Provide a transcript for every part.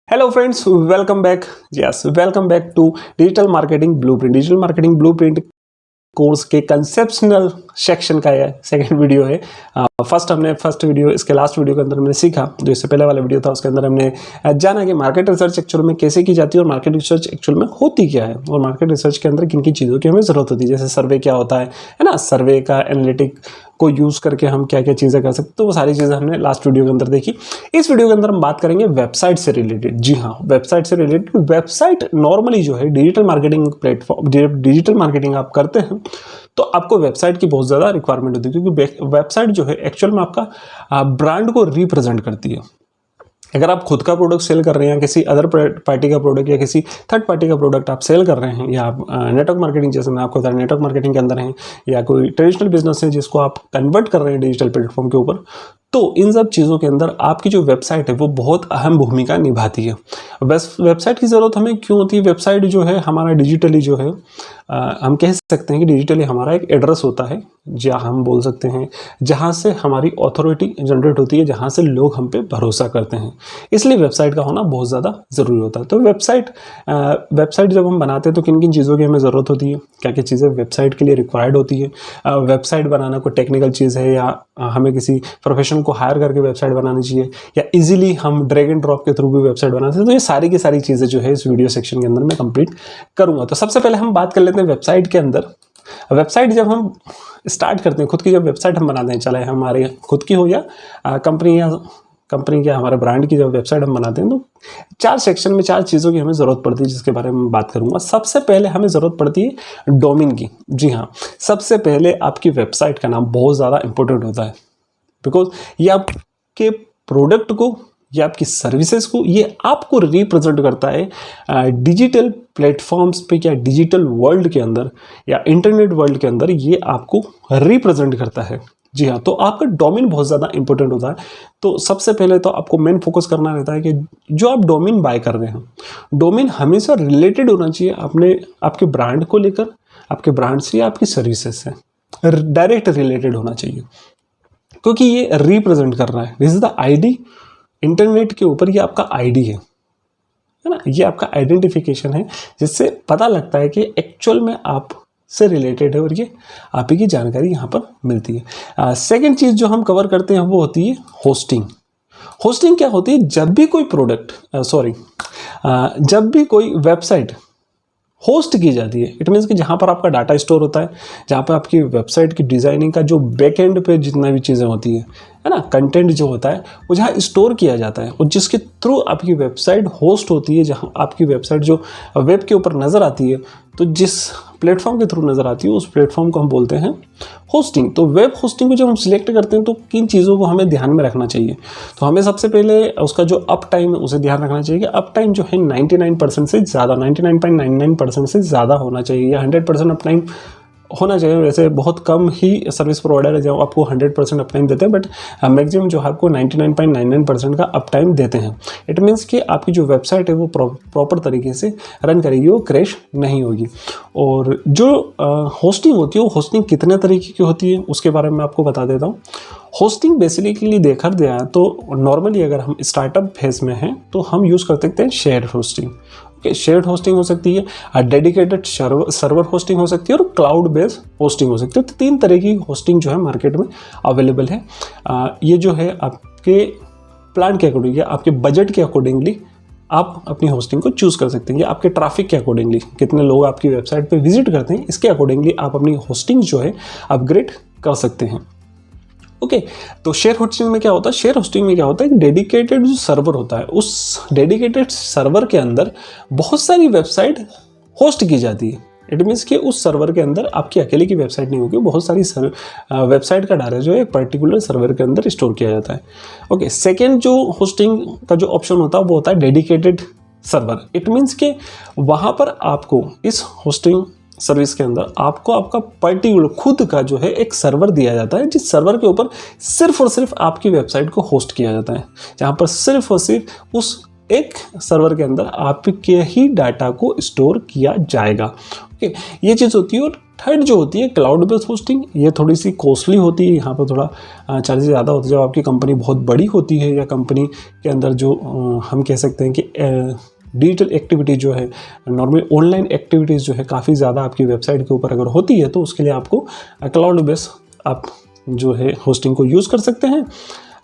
Hello friends, welcome back. Yes, welcome back to digital marketing blueprint. Digital marketing blueprint course के conceptional section का यह second video है। First video, इसके last video के अंदर हमने सीखा, जो इससे पहले वाला वीडियो था उसके अंदर हमने जाना कि मार्केट रिसर्च एक्चुअल में कैसे की जाती है और मार्केट रिसर्च एक्चुअल में होती क्या है और मार्केट रिसर्च के अंदर किन किन चीज़ों की हमें ज़रूरत होती है। जैसे सर्वे क्या होता है ना, सर्वे का एनालिटिक को यूज़ करके हम क्या क्या चीज़ें कर सकते हैं, तो वो सारी चीज़ें हमने लास्ट वीडियो के अंदर देखी। इस वीडियो के अंदर हम बात करेंगे वेबसाइट से रिलेटेड। जी हाँ, वेबसाइट से रिलेटेड। वेबसाइट नॉर्मली जो है digital marketing platform, digital marketing आप करते हैं तो आपको वेबसाइट की बहुत ज़्यादा रिक्वायरमेंट होती है, क्योंकि वेबसाइट जो है एक्चुअल में आपका ब्रांड को रिप्रेजेंट करती है। अगर आप खुद का प्रोडक्ट सेल कर रहे हैं, किसी अदर पार्टी का प्रोडक्ट या किसी थर्ड पार्टी का प्रोडक्ट आप सेल कर रहे हैं, या आप नेटवर्क मार्केटिंग, जैसे मैं आपको बता, नेटवर्क मार्केटिंग के अंदर हैं, या कोई ट्रेडिशनल बिजनेस है जिसको आप कन्वर्ट कर रहे हैं डिजिटल प्लेटफॉर्म के ऊपर, तो इन सब चीज़ों के अंदर आपकी जो वेबसाइट है वो बहुत अहम भूमिका निभाती है। वेबसाइट की ज़रूरत हमें क्यों होती है? वेबसाइट जो है हमारा डिजिटली जो है हम कह सकते हैं कि डिजिटली हमारा एक एड्रेस होता है, जहाँ हम बोल सकते हैं जहाँ से हमारी अथॉरिटी जनरेट होती है, जहाँ से लोग हम पे भरोसा करते हैं। इसलिए वेबसाइट का होना बहुत ज़्यादा ज़रूरी होता है। तो वेबसाइट जब हम बनाते हैं तो किन किन चीज़ों की हमें ज़रूरत होती है, क्या क्या चीज़ें वेबसाइट के लिए रिक्वायर्ड होती है। वेबसाइट बनाना कोई टेक्निकल चीज़ है या हमें किसी प्रोफेशनल को हायर करके वेबसाइट बनानी चाहिए, या इजीली हम ड्रैग एंड ड्रॉप के थ्रू भी वेबसाइट बना सकते हैं। तो ये सारी की सारी चीज़ें जो है इस वीडियो सेक्शन के अंदर मैं कंप्लीट करूँगा। तो सबसे पहले हम बात कर लेते हैं वेबसाइट के अंदर। वेबसाइट जब हम स्टार्ट करते हैं, खुद की जब वेबसाइट हम बनाते हैं, चाहे हमारे खुद की हो या कंपनी या हमारे ब्रांड की जब वेबसाइट हम बनाते हैं, तो चार सेक्शन में चार चीज़ों की हमें ज़रूरत पड़ती है, जिसके बारे में बात करूंगा। सबसे पहले हमें ज़रूरत पड़ती है डोमेन की। जी हाँ, सबसे पहले आपकी वेबसाइट का नाम बहुत ज़्यादा इंपॉर्टेंट होता है, बिकॉज ये आपके प्रोडक्ट को या आपकी सर्विसेज को, ये आपको रिप्रेजेंट करता है डिजिटल प्लेटफॉर्म्स पे या डिजिटल वर्ल्ड के अंदर या इंटरनेट वर्ल्ड के अंदर, ये आपको रिप्रेजेंट करता है। जी हाँ, तो आपका डोमेन बहुत ज़्यादा इंपॉर्टेंट होता है। तो सबसे पहले तो आपको मेन फोकस करना रहता है कि जो आप डोमेन बाय कर रहे हैं, डोमेन हमेशा रिलेटेड होना चाहिए आपके ब्रांड को लेकर, आपके ब्रांड से या आपकी सर्विसेज से डायरेक्ट रिलेटेड होना चाहिए, क्योंकि ये रिप्रेजेंट कर रहा है। This is the ID. Internet के ऊपर ये आपका आईडी है ना, ये आपका आइडेंटिफिकेशन है, जिससे पता लगता है कि एक्चुअल में आप से रिलेटेड है और ये आप ही की जानकारी यहाँ पर मिलती है। सेकंड चीज़ जो हम कवर करते हैं वो होती है होस्टिंग। होस्टिंग क्या होती है? जब भी कोई वेबसाइट होस्ट की जाती है, इट मीन्स कि जहाँ पर आपका डाटा स्टोर होता है, जहाँ पर आपकी वेबसाइट की डिज़ाइनिंग का जो बैक एंड पे जितना भी चीज़ें होती है ना, कंटेंट जो होता है वो जहाँ स्टोर किया जाता है और जिसके थ्रू आपकी वेबसाइट होस्ट होती है, जहाँ आपकी वेबसाइट जो वेब के ऊपर नज़र आती है, तो जिस प्लेटफॉर्म के थ्रू नज़र आती है उस प्लेटफॉर्म को हम बोलते हैं होस्टिंग। तो वेब होस्टिंग को जब हम सिलेक्ट करते हैं तो किन चीज़ों को हमें ध्यान में रखना चाहिए? तो हमें सबसे पहले उसका जो अप टाइम है उसे ध्यान रखना चाहिए कि अप टाइम जो है 99% से ज़्यादा, 99.99% से ज़्यादा होना चाहिए, या 100% अप टाइम होना चाहिए। वैसे बहुत कम ही सर्विस प्रोवाइडर है जो आपको 100% अप टाइम देते हैं, बट मैक्सिमम जो है आपको 99.99% का अप टाइम देते हैं। इट मीन्स कि आपकी जो वेबसाइट है वो प्रॉपर तरीके से रन करेगी, वो क्रैश नहीं होगी। और जो होस्टिंग होती है, वो होस्टिंग कितने तरीके की होती है उसके बारे में आपको बता देता हूँ। होस्टिंग बेसिकली देखा गया तो नॉर्मली अगर हम स्टार्टअप फेज में हैं तो हम यूज़ कर सकते हैं शेयर होस्टिंग। शेयर्ड होस्टिंग हो सकती है, डेडिकेटेड सर्वर होस्टिंग हो सकती है, और क्लाउड बेस्ड होस्टिंग हो सकती है। तो तीन तरह की होस्टिंग जो है मार्केट में अवेलेबल है। ये जो है आपके प्लान के अकॉर्डिंग या आपके बजट के अकॉर्डिंगली आप अपनी होस्टिंग को चूज़ कर सकते हैं, या आपके ट्रैफिक के अकॉर्डिंगली, कितने लोग आपकी वेबसाइट पे विजिट करते हैं, इसके अकॉर्डिंगली आप अपनी होस्टिंग जो है अपग्रेड कर सकते हैं। ओके, तो शेयर होस्टिंग में क्या होता है? शेयर होस्टिंग में क्या होता है? डेडिकेटेड जो सर्वर होता है, उस डेडिकेटेड सर्वर के अंदर बहुत सारी वेबसाइट होस्ट की जाती है। इट मीन्स कि उस सर्वर के अंदर आपकी अकेले की वेबसाइट नहीं होगी, बहुत सारी वेबसाइट का डाटा जो है एक पर्टिकुलर सर्वर के अंदर स्टोर किया जाता है। ओके, सेकेंड जो होस्टिंग का जो ऑप्शन होता है वो होता है डेडिकेटेड सर्वर। इट मीन्स कि वहाँ पर आपको इस होस्टिंग सर्विस के अंदर आपको आपका पर्टिकुलर खुद का जो है एक सर्वर दिया जाता है, जिस सर्वर के ऊपर सिर्फ और सिर्फ आपकी वेबसाइट को होस्ट किया जाता है, जहाँ पर सिर्फ और सिर्फ उस एक सर्वर के अंदर आपके ही डाटा को स्टोर किया जाएगा। ओके, ये चीज़ होती है। और थर्ड जो होती है क्लाउड बेस्ड होस्टिंग, ये थोड़ी सी कॉस्टली होती है, यहाँ पर थोड़ा चार्जेस ज़्यादा होते हैं। जब आपकी कंपनी बहुत बड़ी होती है या कंपनी के अंदर जो हम कह सकते हैं कि डिजिटल एक्टिविटी जो है, नॉर्मली ऑनलाइन एक्टिविटीज़ जो है काफ़ी ज़्यादा आपकी वेबसाइट के ऊपर अगर होती है, तो उसके लिए आपको क्लाउड बेस्ड आप जो है होस्टिंग को यूज़ कर सकते हैं।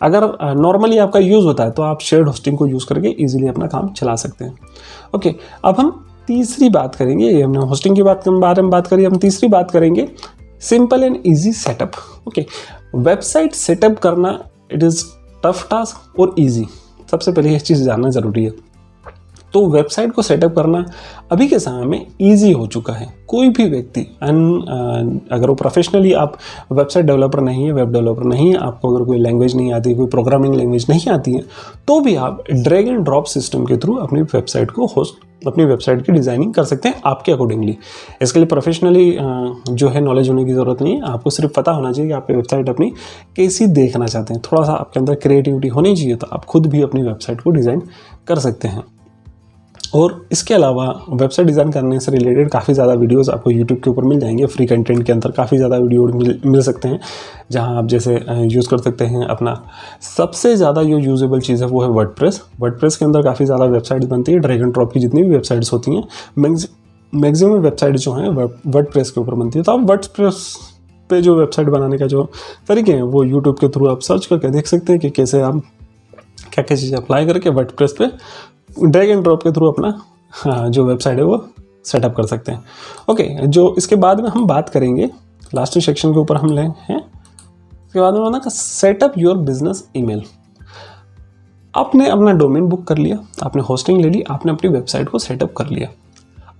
अगर नॉर्मली आपका यूज़ होता है तो आप शेयर्ड होस्टिंग को यूज़ करके इजीली अपना काम चला सकते हैं। ओके, अब हम तीसरी बात करेंगे, ये हमने होस्टिंग की बारे में बात करी, हम तीसरी बात करेंगे simple and easy setup. Okay, website setup करना इट इज़ टफ टास्क और इजी, सबसे पहले ये चीज़ जानना ज़रूरी है। तो वेबसाइट को सेटअप करना अभी के समय में इजी हो चुका है। कोई भी व्यक्ति अगर वो प्रोफेशनली आप वेबसाइट डेवलपर नहीं है, वेब डेवलपर नहीं है, आपको अगर कोई लैंग्वेज नहीं आती, कोई प्रोग्रामिंग लैंग्वेज नहीं आती है, तो भी आप ड्रैग एंड ड्रॉप सिस्टम के थ्रू अपनी वेबसाइट को अपनी वेबसाइट की डिज़ाइनिंग कर सकते हैं आपके अकॉर्डिंगली। इसके लिए प्रोफेशनली जो है नॉलेज होने की ज़रूरत नहीं है, आपको सिर्फ पता होना चाहिए कि आप वेबसाइट अपनी कैसी देखना चाहते हैं। थोड़ा सा आपके अंदर क्रिएटिविटी होनी चाहिए, तो आप खुद भी अपनी वेबसाइट को डिज़ाइन कर सकते हैं। और इसके अलावा वेबसाइट डिज़ाइन करने से रिलेटेड काफ़ी ज़्यादा वीडियोस आपको यूट्यूब के ऊपर मिल जाएंगे। फ्री कंटेंट के अंदर काफ़ी ज़्यादा वीडियो मिल सकते हैं, जहां आप जैसे यूज़ कर सकते हैं अपना सबसे ज़्यादा जो यूजेबल चीज़ है वो है वर्डप्रेस। वर्डप्रेस के अंदर काफ़ी ज़्यादा वेबसाइट्स बनती है, ड्रैग एंड ड्रॉप की जितनी भी वेबसाइट्स होती हैं, मैक्सिमम वेबसाइट जो हैं वर्डप्रेस के ऊपर बनती है। तो आप वर्डप्रेस पे जो वेबसाइट बनाने का जो तरीके हैं वो यूट्यूब के थ्रू आप सर्च करके देख सकते हैं कि कैसे आप क्या क्या चीज़ें अप्लाई करके वर्डप्रेस पे ड्रैग एंड ड्रॉप के थ्रू अपना जो वेबसाइट है वो सेटअप कर सकते हैं। ओके, जो इसके बाद में हम बात करेंगे लास्ट सेक्शन के ऊपर हम ले हैं, इसके बाद में होना का सेटअप योर बिजनेस ईमेल। आपने अपना डोमेन बुक कर लिया, आपने होस्टिंग ले ली, आपने अपनी वेबसाइट को सेटअप कर लिया।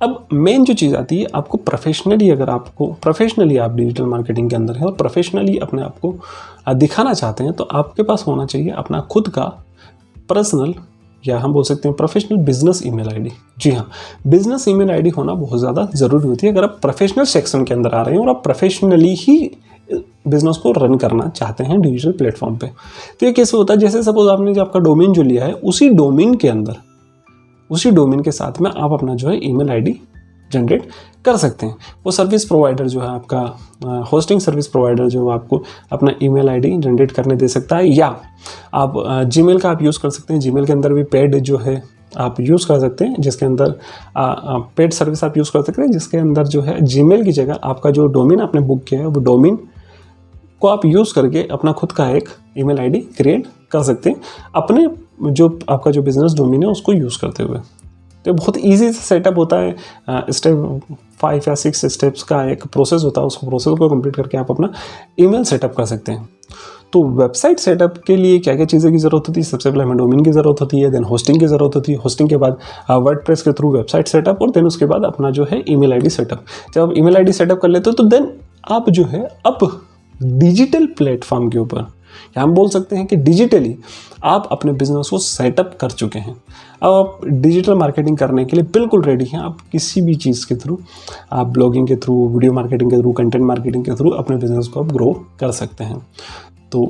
अब मेन जो चीज़ आती है, आपको प्रोफेशनली आप डिजिटल मार्केटिंग के अंदर है और प्रोफेशनली अपने आप को दिखाना चाहते हैं, तो आपके पास होना चाहिए अपना खुद का पर्सनल या हम बोल सकते हैं प्रोफेशनल बिजनेस ईमेल आईडी। जी हाँ, बिजनेस ईमेल आईडी होना बहुत ज़्यादा ज़रूरी होती है अगर आप प्रोफेशनल सेक्शन के अंदर आ रहे हैं और आप प्रोफेशनली ही बिजनेस को रन करना चाहते हैं डिजिटल प्लेटफॉर्म पे। तो ये कैसे होता है, जैसे सपोज आपने जो आपका डोमेन जो लिया है, उसी डोमेन के साथ में आप अपना जो है ईमेल आईडी जनरेट कर सकते हैं। वो सर्विस प्रोवाइडर जो है आपका होस्टिंग सर्विस प्रोवाइडर जो आपको अपना ईमेल आईडी जनरेट करने दे सकता है, या आप जीमेल का आप यूज़ कर सकते हैं। जीमेल के अंदर भी पेड जो है आप यूज़ कर सकते हैं, जिसके अंदर पेड सर्विस आप यूज़ कर सकते हैं, जिसके अंदर जो है जीमेल की जगह आपका जो डोमेन आपने बुक किया है वो डोमेन को आप यूज़ करके अपना खुद का एक ईमेल आईडी क्रिएट कर सकते हैं अपने जो आपका जो बिज़नेस डोमेन है उसको यूज़ करते हुए। तो बहुत इजी से सेटअप होता है, स्टेप 5 या 6 स्टेप्स का एक प्रोसेस होता है, उसको प्रोसेस को कंप्लीट करके आप अपना ईमेल सेटअप कर सकते हैं। तो वेबसाइट सेटअप के लिए क्या क्या चीज़ें की ज़रूरत होती है, सबसे पहले हमें डोमेन की ज़रूरत होती है, देन होस्टिंग की ज़रूरत होती है, होस्टिंग के बाद वर्डप्रेस के थ्रू वेबसाइट सेटअप, और देन उसके बाद अपना जो है ईमेल आईडी सेटअप। जब आप ईमेल आईडी सेटअप कर लेते हो तो देन आप जो है अब डिजिटल प्लेटफॉर्म के ऊपर, या हम बोल सकते हैं कि डिजिटली आप अपने बिजनेस को सेटअप कर चुके हैं। अब आप डिजिटल मार्केटिंग करने के लिए बिल्कुल रेडी हैं। आप किसी भी चीज़ के थ्रू, आप ब्लॉगिंग के थ्रू, वीडियो मार्केटिंग के थ्रू, कंटेंट मार्केटिंग के थ्रू अपने बिजनेस को आप ग्रो कर सकते हैं। तो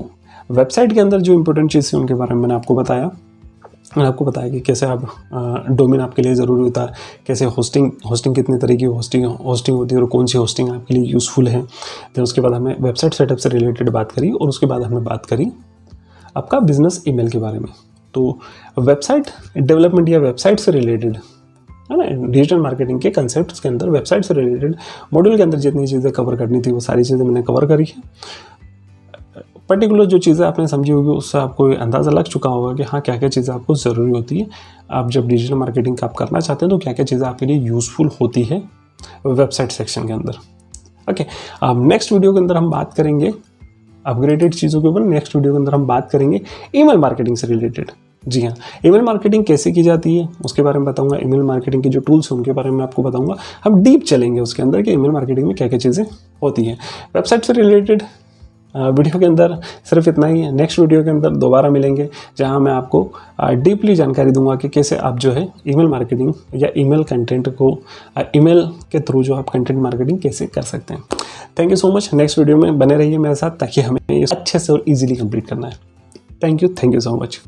वेबसाइट के अंदर जो इंपॉर्टेंट चीज़ थी उनके बारे में मैंने आपको बताया कि कैसे आप डोमेन आपके लिए ज़रूरी होता है, कैसे होस्टिंग कितने तरह की होस्टिंग होती है और कौन सी होस्टिंग आपके लिए यूज़फुल है। फिर उसके बाद हमें वेबसाइट सेटअप से रिलेटेड बात करी, और उसके बाद हमने बात करी आपका बिजनेस ईमेल के बारे में। तो वेबसाइट डेवलपमेंट या वेबसाइट से रिलेटेड है ना, डिजिटल मार्केटिंग के कंसेप्ट के अंदर वेबसाइट से रिलेटेड मॉड्यूल के अंदर जितनी चीज़ें कवर करनी थी वो सारी चीज़ें मैंने कवर करी है। पर्टिकुलर जो चीज़ें आपने समझी होगी उससे आपको अंदाज़ा लग चुका होगा कि हाँ क्या क्या चीज़ें आपको ज़रूरी होती है। आप जब डिजिटल मार्केटिंग आप करना चाहते हैं तो क्या क्या चीज़ें आपके लिए यूज़फुल होती है वेबसाइट सेक्शन के अंदर। ओके, अब नेक्स्ट वीडियो के अंदर हम बात करेंगे अपग्रेडेड चीज़ों के ऊपर। नेक्स्ट वीडियो के अंदर हम बात करेंगे ईमेल मार्केटिंग से रिलेटेड। जी हाँ, ईमेल मार्केटिंग कैसे की जाती है उसके बारे में बताऊंगा। ईमेल मार्केटिंग के जो टूल्स हैं उनके बारे में आपको बताऊंगा। हम डीप चलेंगे उसके अंदर कि ईमेल मार्केटिंग में क्या क्या चीज़ें होती हैं। वेबसाइट से रिलेटेड वीडियो के अंदर सिर्फ इतना ही है। नेक्स्ट वीडियो के अंदर दोबारा मिलेंगे जहां मैं आपको डीपली जानकारी दूंगा कि कैसे आप जो है ईमेल मार्केटिंग या ईमेल कंटेंट को ईमेल के थ्रू जो आप कंटेंट मार्केटिंग कैसे कर सकते हैं। Thank you so much. Next video में बने रहिए मेरे साथ ताकि हमें अच्छे से और ईजिली कंप्लीट करना है। Thank you so much.